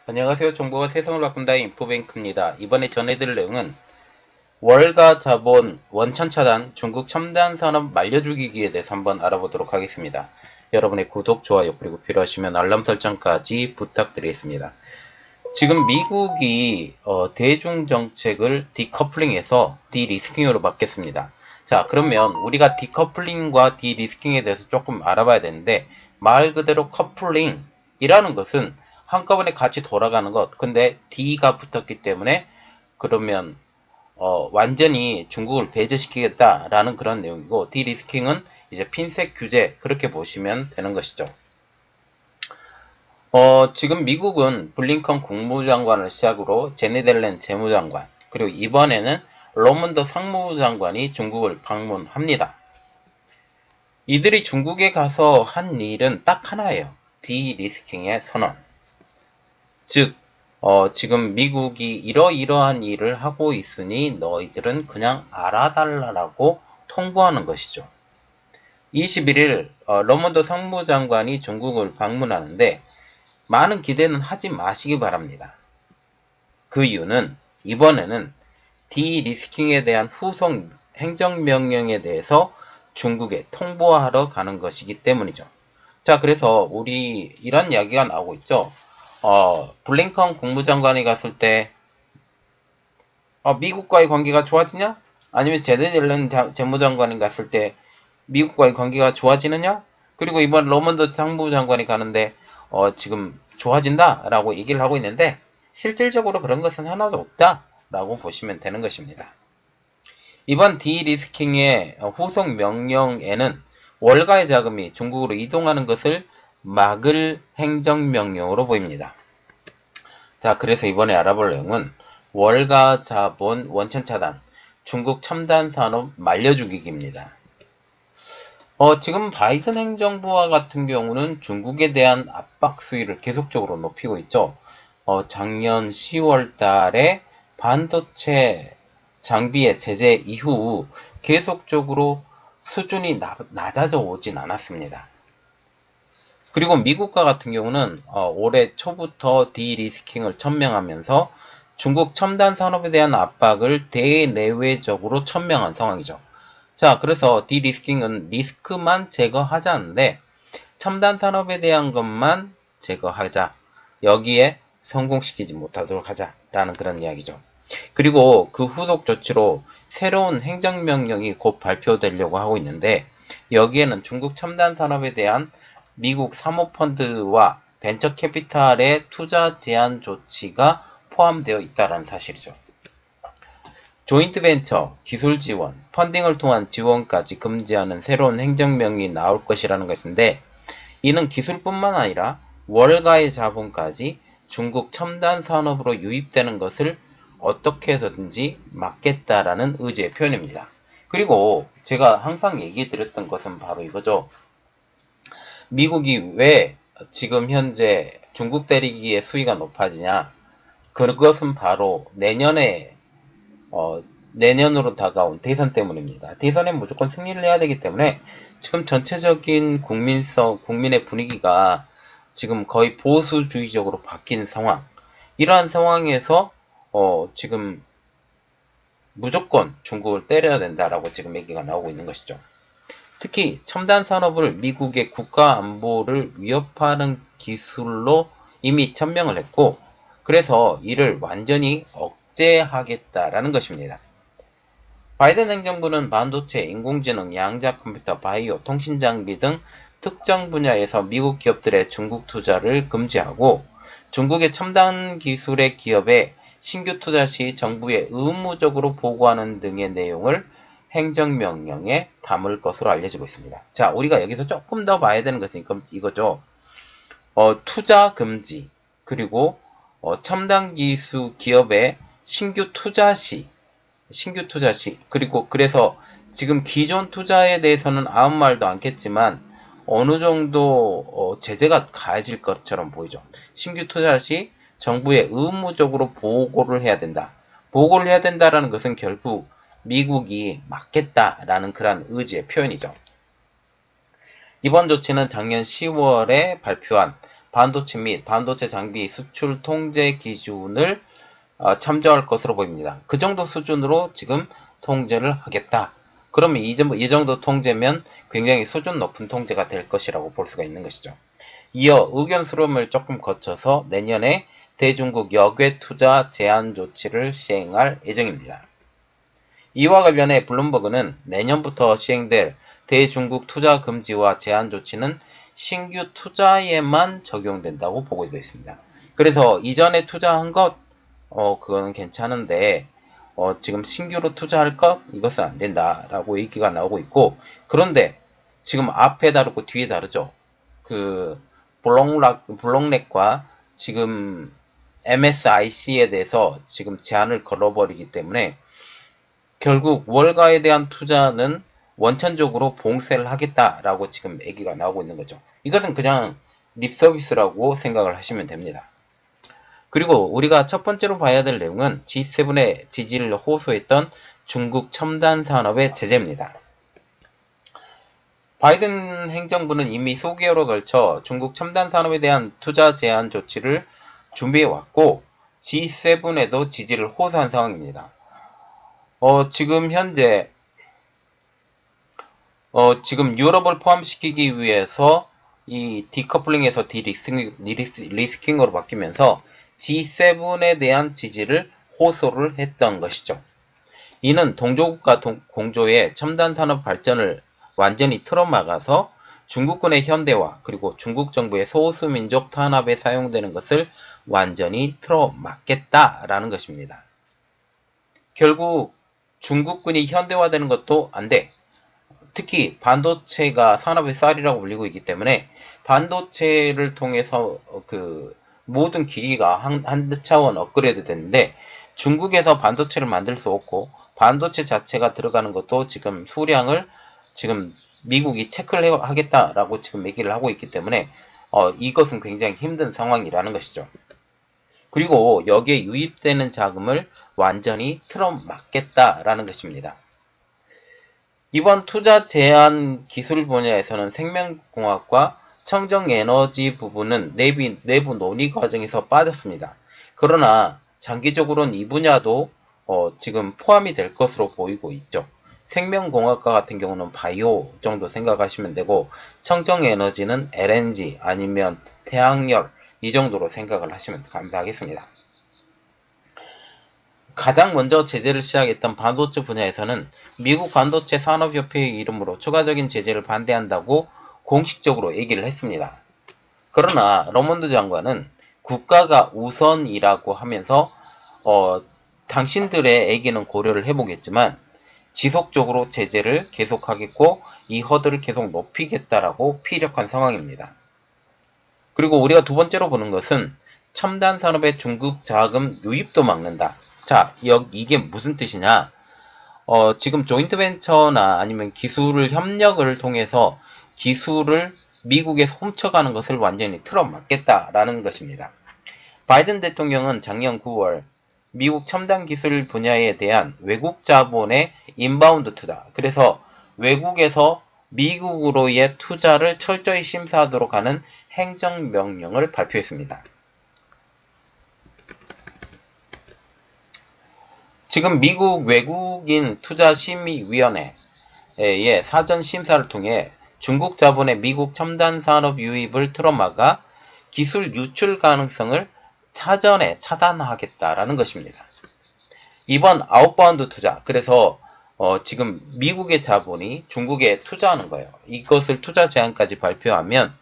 안녕하세요. 정보가 세상을 바꾼다 인포뱅크입니다. 이번에 전해드릴 내용은 월가 자본 원천 차단 중국 첨단 산업 말려 죽이기에 대해서 한번 알아보도록 하겠습니다. 여러분의 구독, 좋아요 그리고 필요하시면 알람 설정까지 부탁드리겠습니다. 지금 미국이 대중 정책을 디커플링해서 디리스킹으로 바뀌었습니다. 자, 그러면 우리가 디커플링과 디리스킹에 대해서 조금 알아봐야 되는데 말 그대로 커플링이라는 것은 한꺼번에 같이 돌아가는 것. 근데 D가 붙었기 때문에 그러면 완전히 중국을 배제시키겠다라는 그런 내용이고 디리스킹은 이제 핀셋 규제 그렇게 보시면 되는 것이죠. 지금 미국은 블링컨 국무장관을 시작으로 제니 델렌 재무장관 그리고 이번에는 러먼더 상무부 장관이 중국을 방문합니다. 이들이 중국에 가서 한 일은 딱 하나예요. 디리스킹의 선언. 즉 지금 미국이 이러이러한 일을 하고 있으니 너희들은 그냥 알아달라고 통보하는 것이죠. 21일 러먼더 상무장관이 중국을 방문하는데 많은 기대는 하지 마시기 바랍니다. 그 이유는 이번에는 디리스킹에 대한 후속 행정명령에 대해서 중국에 통보하러 가는 것이기 때문이죠. 자, 그래서 우리 이런 이야기가 나오고 있죠. 블링컨 국무장관이 갔을 때 미국과의 관계가 좋아지냐? 아니면 제니 델런 재무장관이 갔을 때 미국과의 관계가 좋아지느냐? 그리고 이번 러먼더 상무부 장관이 가는데 지금 좋아진다 라고 얘기를 하고 있는데 실질적으로 그런 것은 하나도 없다 라고 보시면 되는 것입니다. 이번 디리스킹의 후속 명령에는 월가의 자금이 중국으로 이동하는 것을 막을 행정명령으로 보입니다. 자, 그래서 이번에 알아볼 내용은 월가 자본 원천 차단, 중국 첨단 산업 말려 죽이기입니다. 지금 바이든 행정부와 같은 경우는 중국에 대한 압박 수위를 계속적으로 높이고 있죠. 작년 10월 달에 반도체 장비의 제재 이후 계속적으로 수준이 낮아져 오진 않았습니다. 그리고 미국과 같은 경우는 올해 초부터 디리스킹을 천명하면서 중국 첨단 산업에 대한 압박을 대내외적으로 천명한 상황이죠. 자, 그래서 디리스킹은 리스크만 제거하자는데 첨단 산업에 대한 것만 제거하자. 여기에 성공시키지 못하도록 하자라는 그런 이야기죠. 그리고 그 후속 조치로 새로운 행정명령이 곧 발표되려고 하고 있는데 여기에는 중국 첨단 산업에 대한 미국 사모펀드와 벤처 캐피탈의 투자 제한 조치가 포함되어 있다는 사실이죠. 조인트 벤처, 기술 지원, 펀딩을 통한 지원까지 금지하는 새로운 행정명이 나올 것이라는 것인데 이는 기술뿐만 아니라 월가의 자본까지 중국 첨단 산업으로 유입되는 것을 어떻게 해서든지 막겠다라는 의지의 표현입니다. 그리고 제가 항상 얘기 드렸던 것은 바로 이거죠. 미국이 왜 지금 현재 중국 때리기의 수위가 높아지냐? 그것은 바로 내년으로 다가온 대선 때문입니다. 대선에 무조건 승리를 해야 되기 때문에 지금 전체적인 국민의 분위기가 지금 거의 보수주의적으로 바뀐 상황. 이러한 상황에서 지금 무조건 중국을 때려야 된다라고 지금 얘기가 나오고 있는 것이죠. 특히 첨단 산업을 미국의 국가 안보를 위협하는 기술로 이미 천명을 했고 그래서 이를 완전히 억제하겠다라는 것입니다. 바이든 행정부는 반도체, 인공지능, 양자 컴퓨터, 바이오, 통신장비 등 특정 분야에서 미국 기업들의 중국 투자를 금지하고 중국의 첨단 기술의 기업에 신규 투자 시 정부에 의무적으로 보고하는 등의 내용을 행정명령에 담을 것으로 알려지고 있습니다. 자, 우리가 여기서 조금 더 봐야 되는 것은 이거죠. 투자 금지, 그리고 첨단 기술 기업의 신규 투자 시, 그리고 그래서 지금 기존 투자에 대해서는 아무 말도 않겠지만 어느 정도 제재가 가해질 것처럼 보이죠. 신규 투자 시 정부에 의무적으로 보고를 해야 된다. 보고를 해야 된다라는 것은 결국 미국이 막겠다라는 그런 의지의 표현이죠. 이번 조치는 작년 10월에 발표한 반도체 및 반도체 장비 수출 통제 기준을 참조할 것으로 보입니다. 그 정도 수준으로 지금 통제를 하겠다. 그러면 이 정도 통제면 굉장히 수준 높은 통제가 될 것이라고 볼 수가 있는 것이죠. 이어 의견 수렴을 조금 거쳐서 내년에 대중국 역외 투자 제한 조치를 시행할 예정입니다. 이와 관련해 블룸버그는 내년부터 시행될 대중국 투자 금지와 제한 조치는 신규 투자에만 적용된다고 보고되어 있습니다. 그래서 이전에 투자한 것 그거는 괜찮은데 지금 신규로 투자할 것 이것은 안 된다라고 얘기가 나오고 있고, 그런데 지금 앞에 다르고 뒤에 다르죠. 그 블록렉과 지금 MSIC에 대해서 지금 제한을 걸어버리기 때문에 결국 월가에 대한 투자는 원천적으로 봉쇄를 하겠다라고 지금 얘기가 나오고 있는 거죠. 이것은 그냥 립서비스라고 생각을 하시면 됩니다. 그리고 우리가 첫 번째로 봐야 될 내용은 G7의 지지를 호소했던 중국 첨단 산업의 제재입니다. 바이든 행정부는 이미 수개월에 걸쳐 중국 첨단 산업에 대한 투자 제한 조치를 준비해왔고 G7에도 지지를 호소한 상황입니다. 지금 현재 지금 유럽을 포함시키기 위해서 이 디커플링에서 디리스킹으로 바뀌면서 G7에 대한 지지를 호소를 했던 것이죠. 이는 동조국과 공조의 첨단 산업 발전을 완전히 틀어막아서 중국군의 현대화 그리고 중국 정부의 소수민족 탄압에 사용되는 것을 완전히 틀어막겠다라는 것입니다. 결국 중국군이 현대화되는 것도 안 돼. 특히 반도체가 산업의 쌀이라고 불리고 있기 때문에 반도체를 통해서 그 모든 기기가 한 차원 업그레이드 됐는데 중국에서 반도체를 만들 수 없고 반도체 자체가 들어가는 것도 지금 수량을 지금 미국이 체크를 하겠다라고 지금 얘기를 하고 있기 때문에 이것은 굉장히 힘든 상황이라는 것이죠. 그리고 여기에 유입되는 자금을 완전히 틀어막겠다라는 것입니다. 이번 투자 제한 기술 분야에서는 생명공학과 청정에너지 부분은 내부 논의 과정에서 빠졌습니다. 그러나 장기적으로는 이 분야도 지금 포함이 될 것으로 보이고 있죠. 생명공학과 같은 경우는 바이오 정도 생각하시면 되고 청정에너지는 LNG 아니면 태양열 이 정도로 생각을 하시면 감사하겠습니다. 가장 먼저 제재를 시작했던 반도체 분야에서는 미국 반도체 산업협회의 이름으로 추가적인 제재를 반대한다고 공식적으로 얘기를 했습니다. 그러나 러몬드 장관은 국가가 우선이라고 하면서 당신들의 얘기는 고려를 해보겠지만 지속적으로 제재를 계속하겠고 이 허들을 계속 높이겠다라고 피력한 상황입니다. 그리고 우리가 두 번째로 보는 것은 첨단 산업의 중국 자금 유입도 막는다. 자, 이게 무슨 뜻이냐? 지금 조인트 벤처나 아니면 기술 협력을 통해서 기술을 미국에서 훔쳐가는 것을 완전히 틀어막겠다라는 것입니다. 바이든 대통령은 작년 9월 미국 첨단 기술 분야에 대한 외국 자본의 인바운드 투자, 그래서 외국에서 미국으로의 투자를 철저히 심사하도록 하는 행정명령을 발표했습니다. 지금 미국 외국인 투자심의위원회의 사전 심사를 통해 중국 자본의 미국 첨단 산업 유입을 틀어막아 기술 유출 가능성을 사전에 차단하겠다라는 것입니다. 이번 아웃바운드 투자, 그래서 지금 미국의 자본이 중국에 투자하는 거예요. 이것을 투자 제한까지 발표하면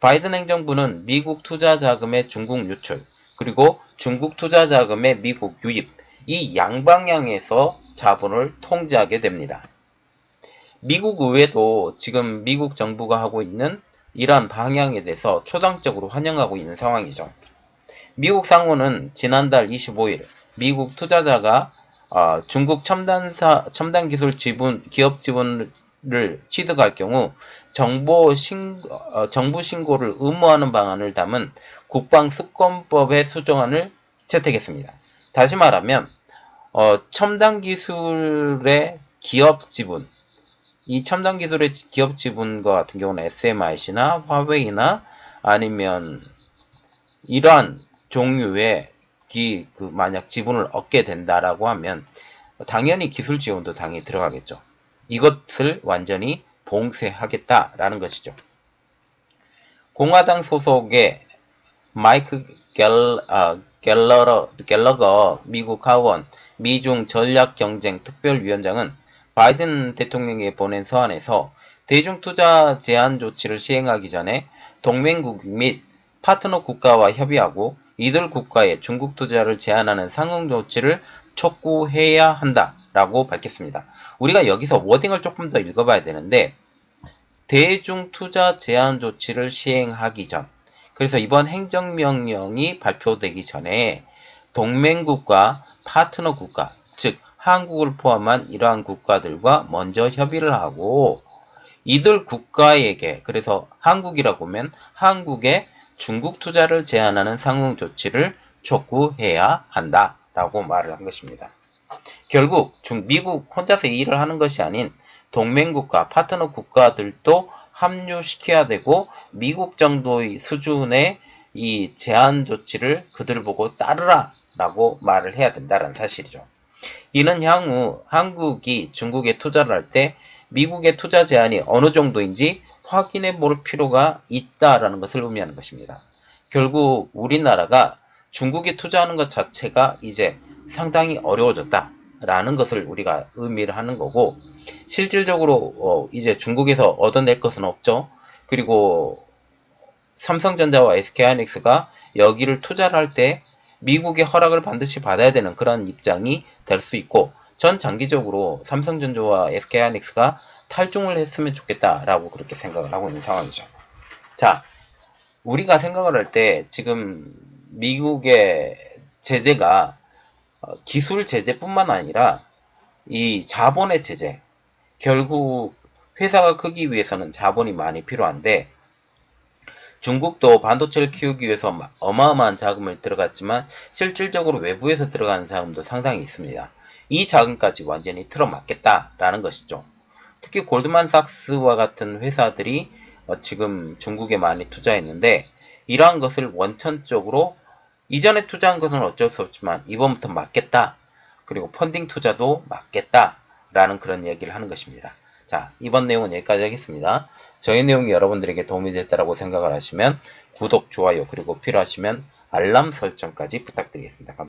바이든 행정부는 미국 투자 자금의 중국 유출, 그리고 중국 투자 자금의 미국 유입, 이 양방향에서 자본을 통제하게 됩니다. 미국 의회도 지금 미국 정부가 하고 있는 이러한 방향에 대해서 초당적으로 환영하고 있는 상황이죠. 미국 상원은 지난달 25일 미국 투자자가 중국 첨단 기술 기업 지분을 취득할 경우 정부 신고를 의무화하는 방안을 담은 국방습권법의 수정안을 채택했습니다. 다시 말하면 첨단 기술의 기업 지분, 이 첨단 기술의 기업 지분과 같은 경우는 SMIC나 화웨이나 아니면 이러한 종류의 만약 지분을 얻게 된다라고 하면 당연히 기술 지원도 당연히 들어가겠죠. 이것을 완전히 봉쇄하겠다라는 것이죠. 공화당 소속의 마이크 갤러거 미국 하원 미중 전략경쟁 특별위원장은 바이든 대통령에게 보낸 서한에서 대중투자 제한 조치를 시행하기 전에 동맹국 및 파트너 국가와 협의하고 이들 국가에 중국 투자를 제한하는 상응 조치를 촉구해야 한다라고 밝혔습니다. 우리가 여기서 워딩을 조금 더 읽어봐야 되는데 대중투자 제한 조치를 시행하기 전, 그래서 이번 행정명령이 발표되기 전에 동맹국과 파트너 국가, 즉 한국을 포함한 이러한 국가들과 먼저 협의를 하고 이들 국가에게, 그래서 한국이라고 하면 한국에 중국 투자를 제한하는 상응 조치를 촉구해야 한다라고 말을 한 것입니다. 결국 미국 혼자서 이 일을 하는 것이 아닌 동맹국가, 파트너 국가들도 합류시켜야 되고 미국 정도의 수준의 이 제한 조치를 그들 보고 따르라 라고 말을 해야 된다는 사실이죠. 이는 향후 한국이 중국에 투자를 할 때 미국의 투자 제한이 어느 정도인지 확인해 볼 필요가 있다라는 것을 의미하는 것입니다. 결국 우리나라가 중국에 투자하는 것 자체가 이제 상당히 어려워졌다라는 것을 우리가 의미를 하는 거고, 실질적으로 이제 중국에서 얻어낼 것은 없죠. 그리고 삼성전자와 SK하이닉스가 여기를 투자를 할 때 미국의 허락을 반드시 받아야 되는 그런 입장이 될 수 있고, 전 장기적으로 삼성전자와 SK하이닉스가 탈중을 했으면 좋겠다라고 그렇게 생각을 하고 있는 상황이죠. 자, 우리가 생각을 할 때 지금 미국의 제재가 기술 제재뿐만 아니라 이 자본의 제재, 결국 회사가 크기 위해서는 자본이 많이 필요한데 중국도 반도체를 키우기 위해서 어마어마한 자금을 들어갔지만 실질적으로 외부에서 들어가는 자금도 상당히 있습니다. 이 자금까지 완전히 틀어막겠다라는 것이죠. 특히 골드만삭스와 같은 회사들이 지금 중국에 많이 투자했는데 이러한 것을 원천적으로 이전에 투자한 것은 어쩔 수 없지만 이번부터 막겠다. 그리고 펀딩 투자도 막겠다라는 그런 얘기를 하는 것입니다. 자, 이번 내용은 여기까지 하겠습니다. 저희 내용이 여러분들에게 도움이 됐다고 생각을 하시면 구독, 좋아요, 그리고 필요하시면 알람 설정까지 부탁드리겠습니다. 감사합니다.